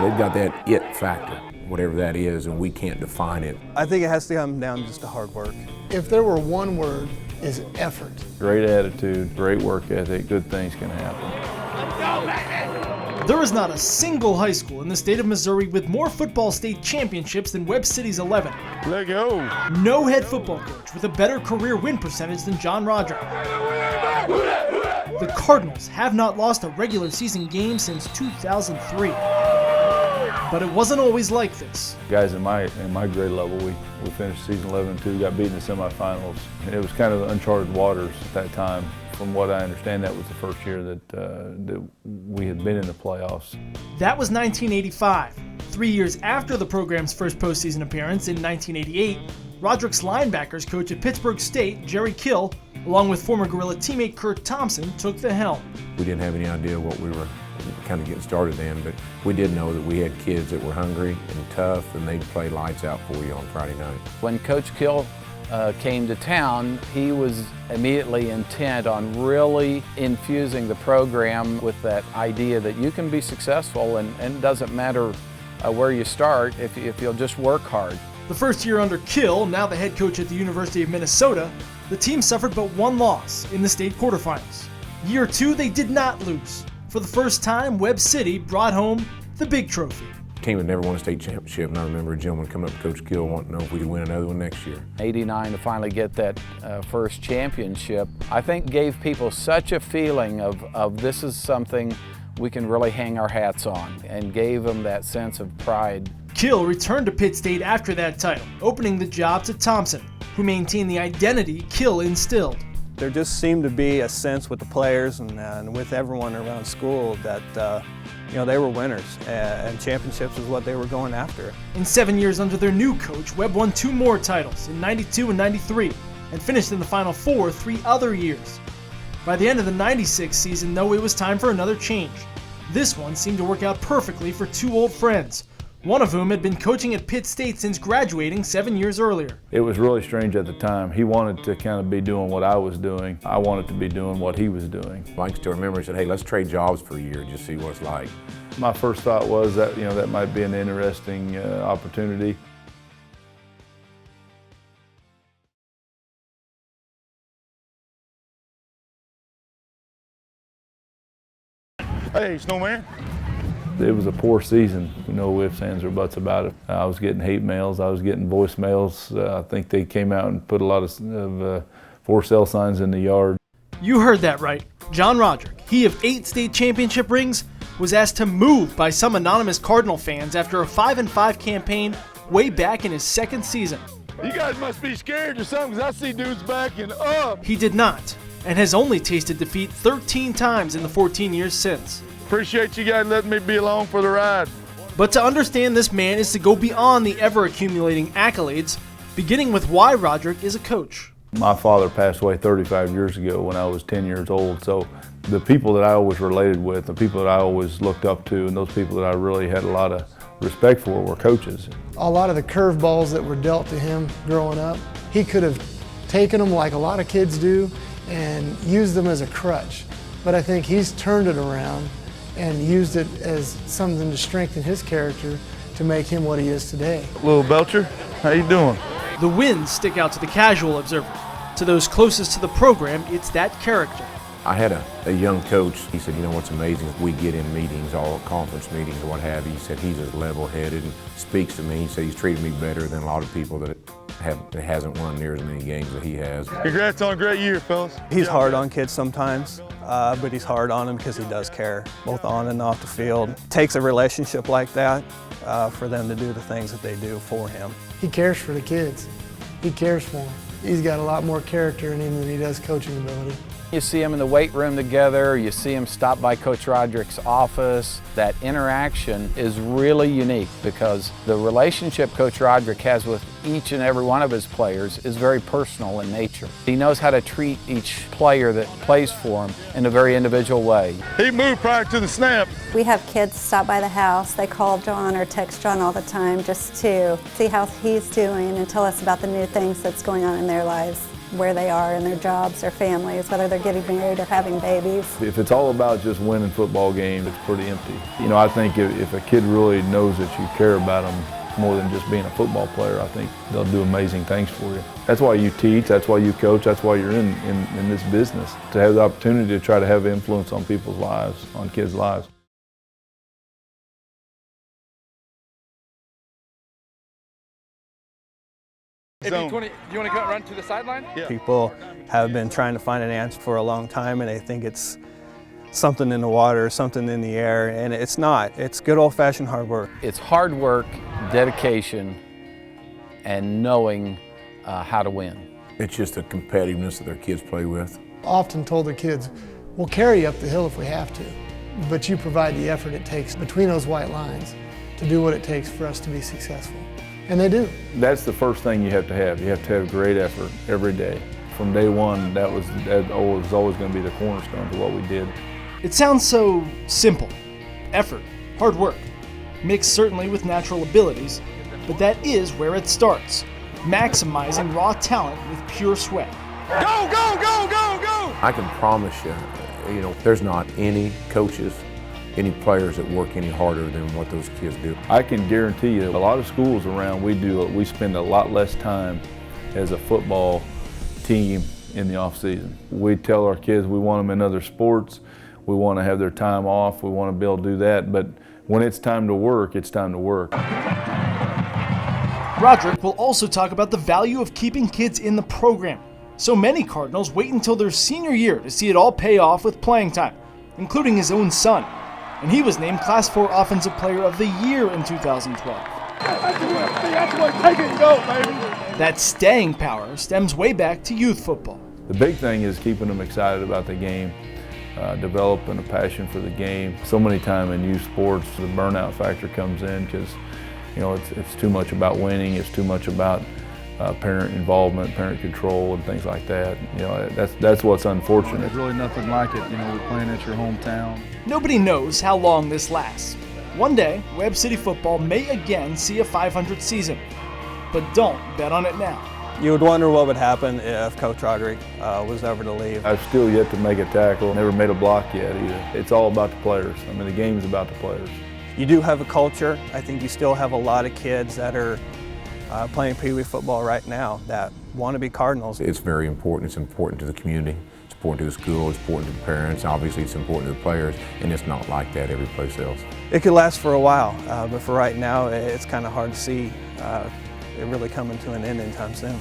They've got that it factor, whatever that is, and we can't define it. I think it has to come down just to hard work. If there were one word, is effort. Great attitude, great work ethic, good things can happen. There is not a single high school in the state of Missouri with more football state championships than Webb City's 11. Let go. No head football coach with a better career win percentage than John Roderique. The Cardinals have not lost a regular season game since 2003. But it wasn't always like this. Guys in my grade level, we finished season 11-2, got beat in the semifinals. And it was kind of uncharted waters at that time. From what I understand, that was the first year that we had been in the playoffs. That was 1985. 3 years after the program's first postseason appearance in 1988, Roderique's linebackers coach at Pittsburgh State, Jerry Kill, along with former Gorilla teammate Kurt Thompson, took the helm. We didn't have any idea what we were kind of getting started then, but we did know that we had kids that were hungry and tough, and they'd play lights out for you on Friday night. When Coach Kill came to town, he was immediately intent on really infusing the program with that idea that you can be successful, and it doesn't matter where you start if you'll just work hard. The first year under Kill, now the head coach at the University of Minnesota, the team suffered but one loss in the state quarterfinals. Year 2, they did not lose. For the first time, Webb City brought home the big trophy. The team had never won a state championship, and I remember a gentleman coming up to Coach Kill wanting to know if we could win another one next year. 89 to finally get that first championship, I think gave people such a feeling of this is something we can really hang our hats on, and gave them that sense of pride. Kill returned to Pitt State after that title, opening the job to Thompson, who maintained the identity Kill instilled. There just seemed to be a sense with the players and with everyone around school that they were winners, and championships was what they were going after. In 7 years under their new coach, Webb won 2 more titles in 92 and 93, and finished in the Final Four 3 other years. By the end of the 96 season, though, it was time for another change. This one seemed to work out perfectly for 2 old friends, one of whom had been coaching at Pitt State since graduating 7 years earlier. It was really strange at the time. He wanted to kind of be doing what I was doing. I wanted to be doing what he was doing. I still remember he said, hey, let's trade jobs for a year, just see what it's like. My first thought was that, that might be an interesting opportunity. Hey, Snowman. It was a poor season, no ifs, ands, or buts about it. I was getting hate mails, I was getting voicemails. I think they came out and put a lot of for sale signs in the yard. You heard that right. John Roderique, he of 8 state championship rings, was asked to move by some anonymous Cardinal fans after a 5-5 campaign way back in his 2nd season. You guys must be scared or something, because I see dudes backing up. He did not, and has only tasted defeat 13 times in the 14 years since. Appreciate you guys letting me be along for the ride. But to understand this man is to go beyond the ever-accumulating accolades, beginning with why Roderique is a coach. My father passed away 35 years ago when I was 10 years old, so the people that I always related with, the people that I always looked up to, and those people that I really had a lot of respect for were coaches. A lot of the curveballs that were dealt to him growing up, he could have taken them like a lot of kids do and used them as a crutch. But I think he's turned it around and used it as something to strengthen his character to make him what he is today. Little Belcher, how you doing? The wins stick out to the casual observer. To those closest to the program, it's that character. I had a young coach. He said, you know what's amazing is we get in meetings, all conference meetings or what have you. He said he's as level-headed and speaks to me. He said he's treated me better than a lot of people that hasn't won near as many games that he has. Congrats on a great year, fellas. He's hard on kids sometimes, but he's hard on them because he does care, both on and off the field. It takes a relationship like that for them to do the things that they do for him. He cares for the kids. He cares for them. He's got a lot more character in him than he does coaching ability. You see them in the weight room together, you see them stop by Coach Roderique's office. That interaction is really unique because the relationship Coach Roderique has with each and every one of his players is very personal in nature. He knows how to treat each player that plays for him in a very individual way. He moved prior to the snap. We have kids stop by the house. They call John or text John all the time just to see how he's doing and tell us about the new things that's going on in their lives. where they are in their jobs, their families, whether they're getting married or having babies. If it's all about just winning football games, it's pretty empty. You know, I think if a kid really knows that you care about them more than just being a football player, I think they'll do amazing things for you. That's why you teach, that's why you coach, that's why you're in this business, to have the opportunity to try to have influence on people's lives, on kids' lives. Hey, do you want to run to the sideline? Yeah. People have been trying to find an answer for a long time, and they think it's something in the water, something in the air, and it's not. It's good old-fashioned hard work. It's hard work, dedication, and knowing how to win. It's just the competitiveness that their kids play with. Often told the kids, we'll carry you up the hill if we have to, but you provide the effort it takes between those white lines to do what it takes for us to be successful. And they do. That's the first thing you have to have. You have to have great effort every day. From day one, that was always going to be the cornerstone to what we did. It sounds so simple. Effort, hard work, mixed certainly with natural abilities, but that is where it starts. Maximizing raw talent with pure sweat. Go, go, go, go, go! I can promise you, there's not any coaches, any players that work any harder than what those kids do. I can guarantee you, a lot of schools around, we spend a lot less time as a football team in the off season. We tell our kids we want them in other sports, we want to have their time off, we want to be able to do that, but when it's time to work, it's time to work. Roderique will also talk about the value of keeping kids in the program. So many Cardinals wait until their senior year to see it all pay off with playing time, including his own son. And he was named Class 4 Offensive Player of the Year in 2012. That's what take it and go, baby. That staying power stems way back to youth football. The big thing is keeping them excited about the game, developing a passion for the game. So many times in youth sports, the burnout factor comes in because it's too much about winning, it's too much about parent involvement, parent control, and things like that. That's what's unfortunate. There's really nothing like it. We're playing at your hometown. Nobody knows how long this lasts. One day, Webb City football may again see a 500 season, but don't bet on it now. You would wonder what would happen if Coach Roderique was ever to leave. I've still yet to make a tackle, never made a block yet either. It's all about the players. The game's about the players. You do have a culture. I think you still have a lot of kids that are playing Pee Wee football right now that want to be Cardinals. It's very important. It's important to the community. It's important to the school. It's important to the parents. Obviously, it's important to the players, and it's not like that every place else. It could last for a while, but for right now, it's kind of hard to see it really coming to an end anytime soon.